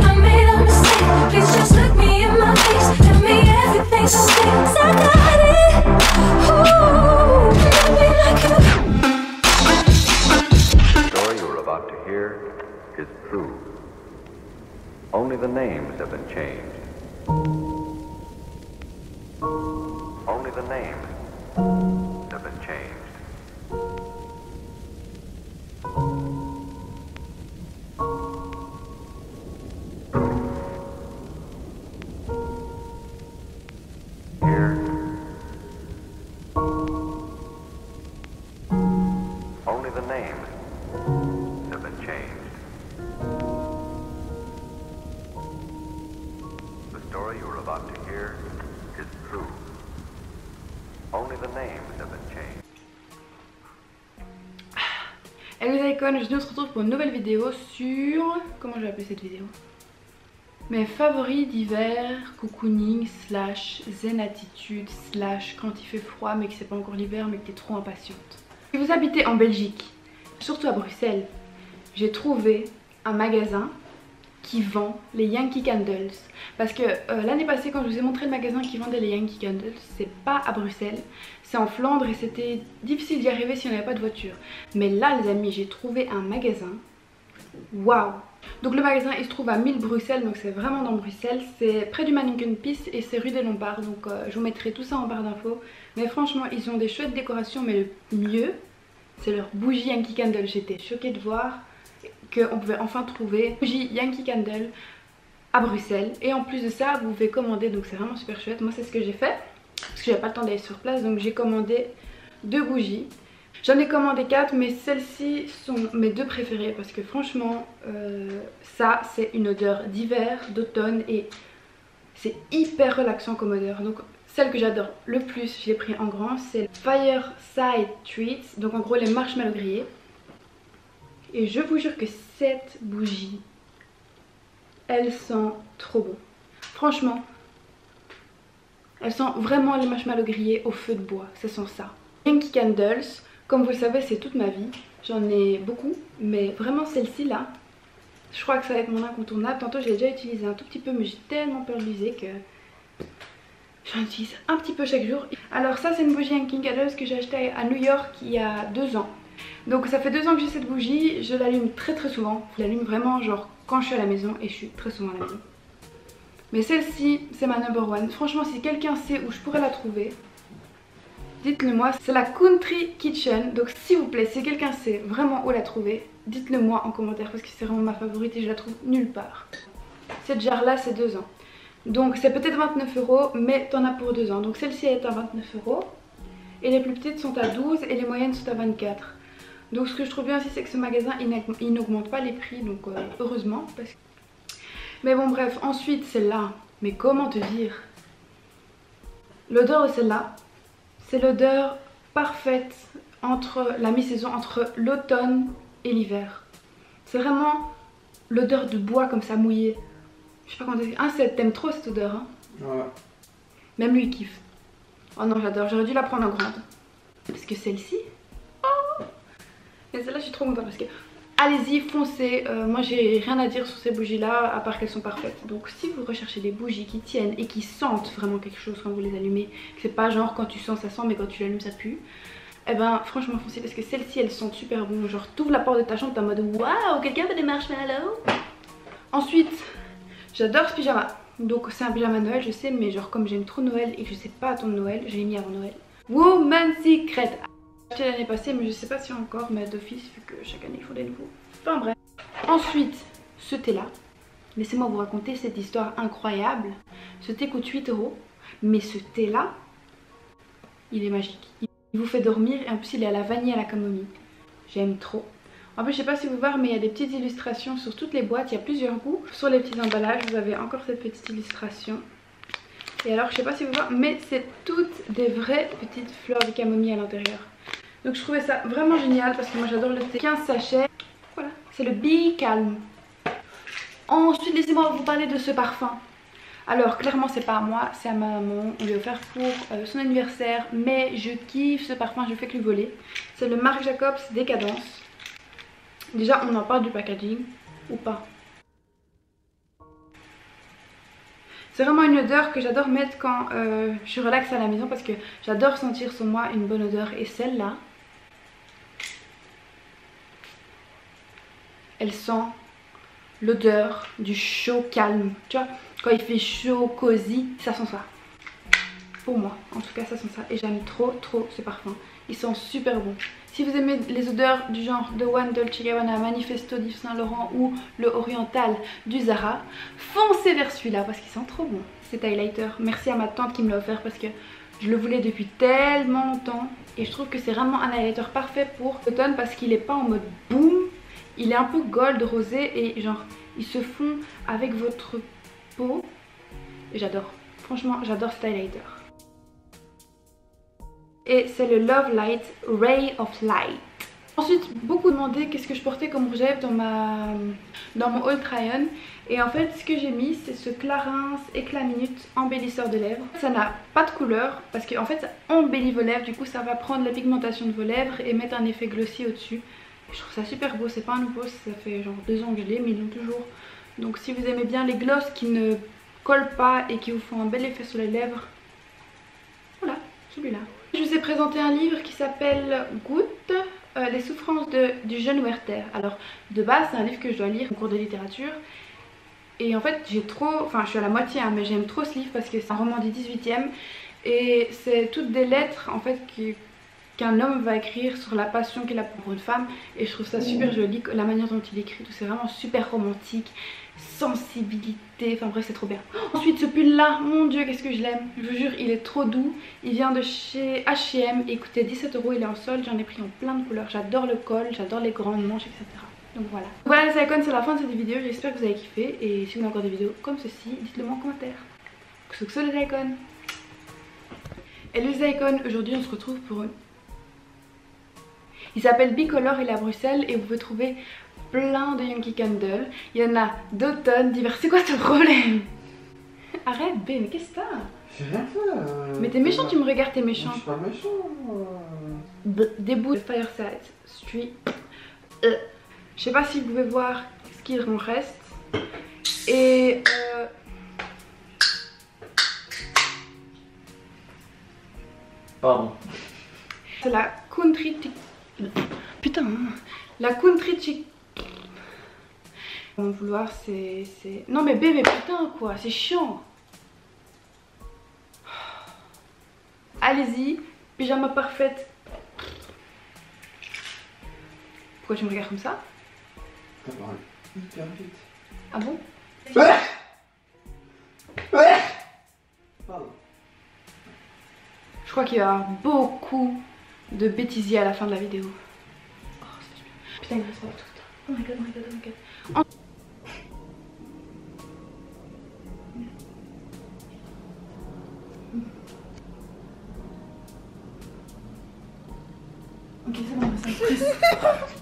I made a mistake. Please just look me in my face. Tell me everything's okay. 'Cause I got it. Ooh, love me like you. The story you're about to hear is true. Only the names have been changed. Only the names have been changed. Here, only the names have been changed. The story you're about to hear is true. Only the names have been changed. Hello les icônes, je nous retrouve pour une nouvelle vidéo sur... Comment je vais appeler cette vidéo? Mes favoris d'hiver, cocooning slash zen attitude slash quand il fait froid mais que c'est pas encore l'hiver mais que t'es trop impatiente. Si vous habitez en Belgique, surtout à Bruxelles, j'ai trouvé un magasin qui vend les Yankee Candles. Parce que l'année passée quand je vous ai montré le magasin qui vendait les Yankee Candles, c'est pas à Bruxelles, c'est en Flandre et c'était difficile d'y arriver si on n'avait pas de voiture. Mais là les amis, j'ai trouvé un magasin, waouh! Donc le magasin il se trouve à 1000 Bruxelles, donc c'est vraiment dans Bruxelles, c'est près du Manneken Pis et c'est rue des Lombards, donc je vous mettrai tout ça en barre d'infos. Mais franchement ils ont des chouettes décorations, mais le mieux c'est leur bougie Yankee Candle. J'étais choquée de voir qu'on pouvait enfin trouver bougie Yankee Candle à Bruxelles. Et en plus de ça vous pouvez commander, donc c'est vraiment super chouette. Moi c'est ce que j'ai fait, parce que j'avais pas le temps d'aller sur place, donc j'ai commandé 2 bougies. J'en ai commandé 4 mais celles-ci sont mes 2 préférées parce que franchement ça c'est une odeur d'hiver, d'automne et c'est hyper relaxant comme odeur. Donc celle que j'adore le plus, je l'ai pris en grand, c'est Fireside Treats, donc en gros les marshmallows grillés. Et je vous jure que cette bougie, elle sent trop bon. Franchement, elle sent vraiment les marshmallows grillés au feu de bois, ça sent ça. Yankee Candles, comme vous le savez c'est toute ma vie, j'en ai beaucoup, mais vraiment celle-ci là, je crois que ça va être mon incontournable. Tantôt je l'ai déjà utilisé un tout petit peu mais j'ai tellement peur de l'user que j'en utilise un petit peu chaque jour. Alors ça c'est une bougie Yankee Candles que j'ai achetée à New York il y a 2 ans. Donc ça fait 2 ans que j'ai cette bougie, je l'allume très souvent, je l'allume vraiment genre quand je suis à la maison et je suis très souvent à la maison. Mais celle-ci c'est ma number one, franchement si quelqu'un sait où je pourrais la trouver, dites-le moi. C'est la Country Kitchen, donc s'il vous plaît si quelqu'un sait vraiment où la trouver, dites-le moi en commentaire parce que c'est vraiment ma favorite et je la trouve nulle part. Cette jarre là c'est 2 ans, donc c'est peut-être 29 € mais t'en as pour 2 ans. Donc celle-ci est à 29 € et les plus petites sont à 12 et les moyennes sont à 24. Donc ce que je trouve bien aussi c'est que ce magasin il n'augmente pas les prix, donc heureusement parce que... Mais bon bref, ensuite celle-là, mais comment te dire, l'odeur de celle-là c'est l'odeur parfaite entre la mi-saison, entre l'automne et l'hiver. C'est vraiment l'odeur de bois comme ça mouillé. Je sais pas comment dire. Ah t'aimes trop cette odeur hein? Ouais. Même lui il kiffe. Oh non j'adore, j'aurais dû la prendre en grande. Parce que celle-ci, oh, mais celle-là je suis trop contente parce que allez-y foncez, moi j'ai rien à dire sur ces bougies là à part qu'elles sont parfaites. Donc si vous recherchez des bougies qui tiennent et qui sentent vraiment quelque chose quand vous les allumez, que c'est pas genre quand tu sens ça sent mais quand tu l'allumes ça pue, et ben franchement foncez parce que celles-ci elles sentent super bon. Genre t'ouvres la porte de ta chambre t'es en mode waouh quelqu'un veut des marshmallows. Ensuite j'adore ce pyjama, donc c'est un pyjama Noël je sais, mais genre comme j'aime trop Noël et que je sais pas attendre Noël, je l'ai mis avant Noël. Woman Secret, acheté l'année passée mais je sais pas si encore, mais d'office vu que chaque année il faut des nouveaux. Enfin bref. Ensuite ce thé là, laissez-moi vous raconter cette histoire incroyable. Ce thé coûte 8 €, mais ce thé là il est magique, il vous fait dormir et en plus il est à la vanille et à la camomille. J'aime trop. En plus je sais pas si vous voyez mais il y a des petites illustrations sur toutes les boîtes, il y a plusieurs goûts. Sur les petits emballages vous avez encore cette petite illustration. Et alors je sais pas si vous voyez mais c'est toutes des vraies petites fleurs de camomille à l'intérieur. Donc je trouvais ça vraiment génial parce que moi j'adore le thé. 15 sachets, voilà, c'est le Be Calm. Ensuite laissez-moi vous parler de ce parfum. Alors clairement c'est pas à moi, c'est à ma maman, on lui a offert pour son anniversaire, mais je kiffe ce parfum, je fais que lui voler. C'est le Marc Jacobs Décadence. Déjà on en parle du packaging ou pas? C'est vraiment une odeur que j'adore mettre quand je suis relax à la maison parce que j'adore sentir sur moi une bonne odeur. Et celle-là, elle sent l'odeur du chaud calme. Tu vois, quand il fait chaud, cosy, ça sent ça. Pour moi, en tout cas, ça sent ça. Et j'aime trop ce parfum. Ils sont super bons. Si vous aimez les odeurs du genre de One Dolce & Gabbana, Manifesto d'Yves Saint Laurent ou le Oriental du Zara, foncez vers celui-là parce qu'il sent trop bon. Cet highlighter, merci à ma tante qui me l'a offert parce que je le voulais depuis tellement longtemps. Et je trouve que c'est vraiment un highlighter parfait pour l'automne parce qu'il est pas en mode boom. Il est un peu gold rosé et genre il se fond avec votre peau. Et j'adore. Franchement, j'adore cet highlighter. Et c'est le Love Light Ray of Light. Ensuite, beaucoup demandé qu'est-ce que je portais comme rouge à lèvres dans mon haul try-on. Et en fait, ce que j'ai mis, c'est ce Clarins Éclat Minute embellisseur de lèvres. Ça n'a pas de couleur parce qu'en fait, ça embellit vos lèvres. Du coup, ça va prendre la pigmentation de vos lèvres et mettre un effet glossy au-dessus. Je trouve ça super beau. C'est pas un nouveau, ça fait genre 2 ans que je l'ai, mais ils l'ont toujours. Donc si vous aimez bien les glosses qui ne collent pas et qui vous font un bel effet sur les lèvres, voilà, celui-là. Je vous ai présenté un livre qui s'appelle Goutte, les souffrances du jeune Werther. Alors de base c'est un livre que je dois lire en cours de littérature. Et en fait je suis à la moitié hein, mais j'aime trop ce livre parce que c'est un roman du 18e. Et c'est toutes des lettres en fait qu'un homme va écrire sur la passion qu'il a pour une femme. Et je trouve ça super joli, la manière dont il écrit, tout c'est vraiment super romantique. Sensibilité, enfin bref c'est trop bien. Ensuite ce pull là, mon dieu qu'est-ce que je l'aime. Je vous jure il est trop doux. Il vient de chez H&M et il coûtait 17 €, il est en solde. J'en ai pris en plein de couleurs. J'adore le col, j'adore les grandes manches etc. Donc voilà. Voilà les icônes, c'est la fin de cette vidéo. J'espère que vous avez kiffé. Et si vous avez encore des vidéos comme ceci, dites-le moi en commentaire. Que ce les icônes. Et les icônes, aujourd'hui on se retrouve pour une... Il s'appelle Bicolore, il est à Bruxelles et vous pouvez trouver plein de Yankee Candle. Il y en a d'automne, d'hiver. C'est quoi ton problème? Arrête B, mais qu'est-ce que t'as? J'ai rien fait. Mais t'es méchant, tu me regardes, t'es méchant. Je suis pas méchant. Des bouts de Fireside Street. Je sais pas si vous pouvez voir ce qu'il en reste. Et Pardon. c'est la Country Putain, la Country Chick. Mon vouloir c'est... Non mais bébé putain quoi, c'est chiant. Allez-y, pyjama parfaite. Pourquoi tu me regardes comme ça? T'as parlé hyper vite. Ah bon? Pardon. Je crois qu'il y aura beaucoup de bêtisiers à la fin de la vidéo. Oh, putain, il me reste pas tout le temps. Oh my god, oh my god, oh my god. Ok, c'est bon, ça me stresse.